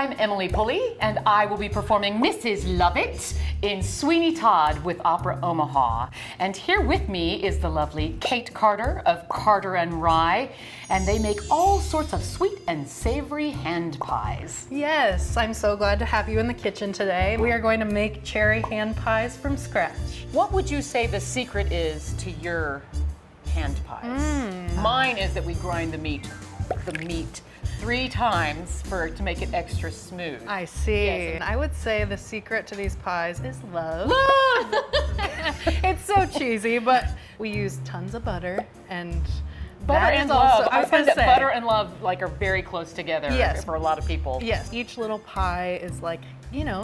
I'm Emily Pulley, and I will be performing Mrs. Lovett in Sweeney Todd with Opera Omaha. And here with me is the lovely Kate Carter of Carter and Rye, and they make all sorts of sweet and savory hand pies. Yes, I'm so glad to have you in the kitchen today. We are going to make cherry hand pies from scratch. What would you say the secret is to your hand pies? Mine is that we grind the meat 3 times to make it extra smooth. I see. Yes. I would say the secret to these pies is love. It's so cheesy, but we use tons of butter and Butter and love. I find that butter and love are very close together for a lot of people. Yes, each little pie is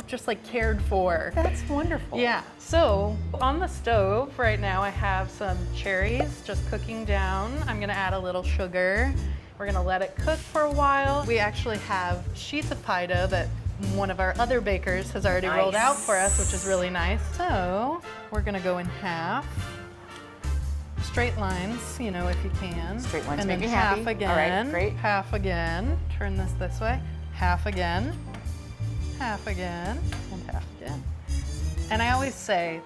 just cared for. That's wonderful. Yeah, so on the stove right now I have some cherries just cooking down. I'm gonna add a little sugar. We're gonna let it cook for a while. We actually have sheets of pie dough that one of our other bakers has already rolled out for us, which is really nice. So we're gonna go in half. Straight lines, if you can. Straight lines and make then me half happy. again. All right, great. Half again. Turn this way. Half again. Half again. And half again. And I always say,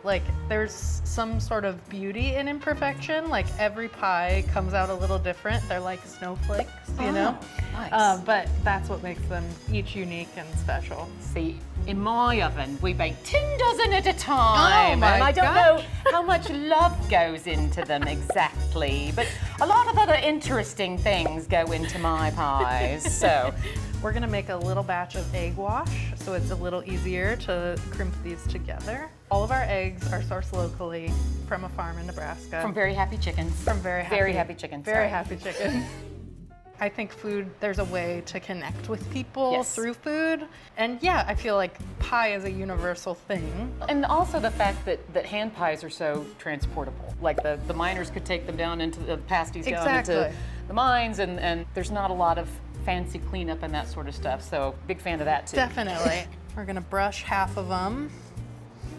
there's some sort of beauty in imperfection. Every pie comes out a little different. They're like snowflakes, you know? Nice. But that's what makes them each unique and special. See, in my oven, we bake 10 dozen at a time. Oh my and I don't gosh. know how much love goes into them exactly, but a lot of other interesting things go into my pies. So we're gonna make a little batch of egg wash, so it's a little easier to crimp these together. All of our eggs are sourced locally from a farm in Nebraska. from Very Happy Chickens. From very happy chickens. Very sorry. happy chicken. I think there's a way to connect with people through food. And yeah, I feel like pie is a universal thing. And also the fact that hand pies are so transportable. The miners could take them down into the pasties down into the mines, and there's not a lot of fancy cleanup and that sort of stuff. So big fan of that too. Definitely. We're gonna brush half of them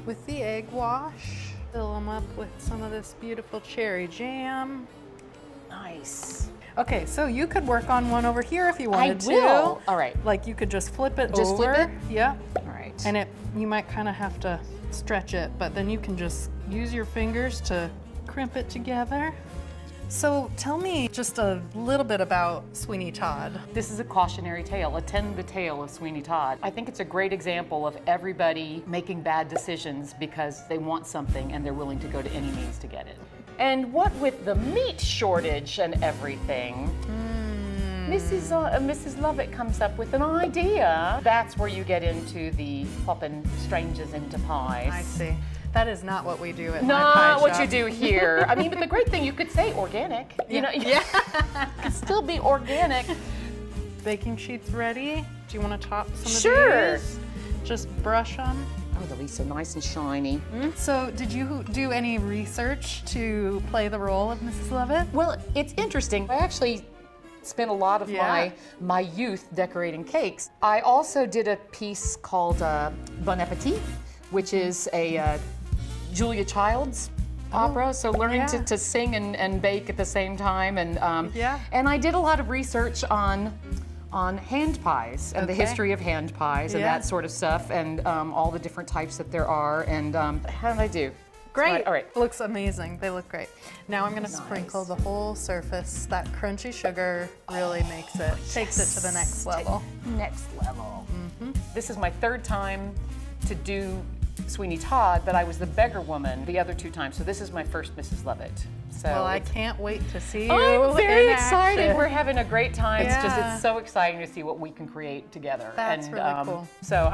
with the egg wash. Fill them up with some of this beautiful cherry jam. Nice. Okay, so you could work on one over here if you wanted to. will. All right. You could just flip it Just over. flip it? Yeah. All right. And you might kind of have to stretch it, but then you can just use your fingers to crimp it together. So tell me just a little bit about Sweeney Todd. This is a cautionary tale, attend the tale of Sweeney Todd. I think it's a great example of everybody making bad decisions because they want something and they're willing to go to any means to get it. And what with the meat shortage and everything, Mrs. Lovett comes up with an idea. That's where you get into the popping strangers into pies. I see. That is not what we do at my pie Not what shop. you do here. I mean, but the great thing, you could say organic. It could still be organic. Baking sheets ready. Do you want to top some Sure. of these? Just brush them. Oh, they'll be so nice and shiny. So did you do any research to play the role of Mrs. Lovett? Well, it's interesting. I actually spent a lot of my youth decorating cakes. I also did a piece called Bon Appetit, which is a Julia Child's opera, so learning to sing and bake at the same time. And and I did a lot of research on hand pies and the history of hand pies and that sort of stuff, and all the different types that there are. And how did I do? Great. All right. Looks amazing. They look great. Now I'm going to sprinkle the whole surface. That crunchy sugar really makes it, takes it to the next level. Next level. This is my 3rd time to do Sweeney Todd, but I was the beggar woman the other 2 times. So this is my first Mrs. Lovett. So Well, I can't wait to see you. I'm very in excited. action. We're having a great time. Yeah. It's so exciting to see what we can create together. That's really cool. So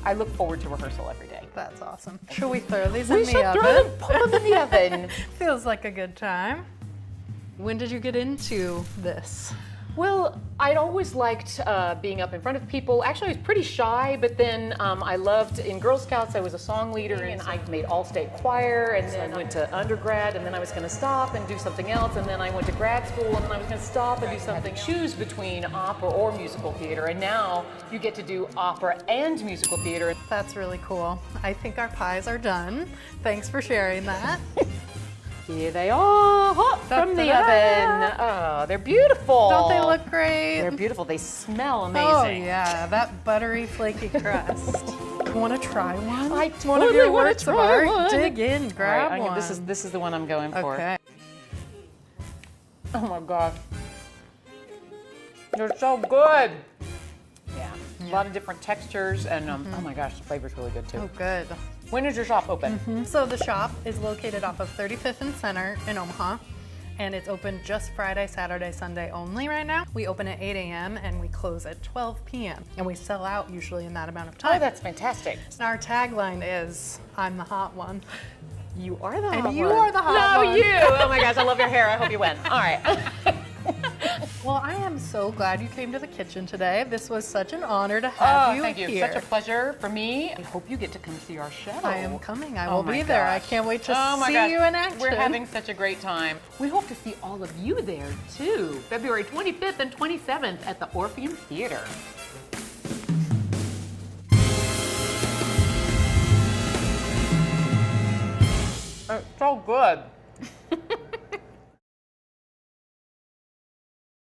I look forward to rehearsal every day. That's awesome. Should we throw these in We the should oven? throw them, put them in the oven. Feels like a good time. When did you get into this? Well, I'd always liked being up in front of people. Actually, I was pretty shy, but then I loved, in Girl Scouts, I was a song leader, and I made all-state choir, and then I went to undergrad, and then I was going to stop and do something else, and then I went to grad school, and then I was going to stop and do something. Choose between opera or musical theater, and now you get to do opera and musical theater. That's really cool. I think our pies are done. Thanks for sharing that. Here they are, hot from the oven. Oh, they're beautiful. Don't they look great? They're beautiful. They smell amazing. Oh yeah, that buttery, flaky crust. You want to try one? I One of totally your wanna works of try art? one. Dig in, All grab right, one. this is the one I'm going for. Okay. Oh my gosh. They're so good. Yeah. A lot of different textures and oh my gosh, the flavor's really good too. Oh, good. When is your shop open? So the shop is located off of 35th and Center in Omaha, and it's open just Friday, Saturday, Sunday only right now. We open at 8 a.m. and we close at 12 p.m. and we sell out usually in that amount of time. Oh, that's fantastic. And our tagline is, "I'm the hot one." You are the hot And one. you are the hot no, one. you. Oh my gosh, I love your hair. I hope you win. All right. Well, I am so glad you came to the kitchen today. This was such an honor to have you thank you. here. Such a pleasure for me. I hope you get to come see our show. I am coming. I Oh will my be there. I gosh. can't wait to Oh my see gosh. you in action. We're having such a great time. We hope to see all of you there too. February 25th and 27th at the Orpheum Theater. It's so good.